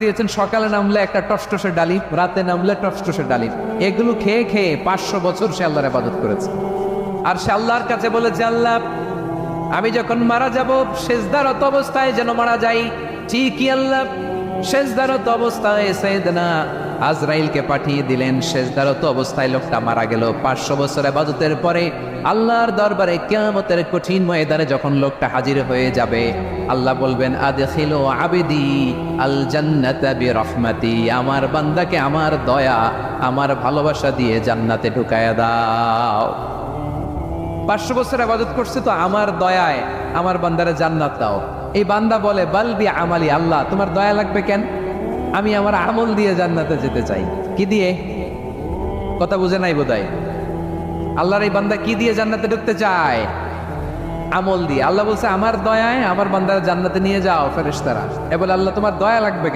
দিয়েছেন সকালে নামলে একটা টসটসে ডালিম, রাতে নামলে টসটসে ডালিম। এগুলো খেয়ে খেয়ে 500 বছর সে আল্লাহর ইবাদত করেছে। আর সে আল্লাহর কাছে বলে যে আল্লাহ, আমি যখন মারা যাব সেজদারত অবস্থায় যেন মারা যাই। ঠিকই আল্লাহ সেজদারত অবস্থায় সাইয়েদনা আজরাইলকে পাঠিয়ে দিলেন। সেজদারত অবস্থায় লোকটা মারা গেল। 500 বছর ইবাদতের পরে আল্লাহর দরবারে কিয়ামতের কঠিন ময়দানে যখন লোকটা হাজির হয়ে যাবে, আল্লাহ বলবেন আদখিলু আবদি আল জান্নাতা বিরহমাতি, আমার বান্দাকে আমার দয়া আমার ভালোবাসা দিয়ে জান্নাতে ঢুকায়া দাও। 500 বছর ইবাদত করছে তো আমার দয়ায় আমার বান্দারে জান্নাত দাও। এই বান্দা বলে বালবি আমালি, আল্লাহ তোমার দয়া লাগবে কেন? আমি আমার আমল দিয়ে জান্নাতে যেতে চাই। কি দিয়ে? কথা বুঝে নাই বোধহয়। আল্লাহর এই বান্দা কি দিয়ে জান্নাতে ঢুকতে চায়? আমল দিয়ে। আল্লাহ বলছে আমার দয়ায় আমার বান্দারে জান্নাতে নিয়ে যাও ফেরেশতারা। এ বলে আল্লাহ তোমার দয়া লাগবে কেন?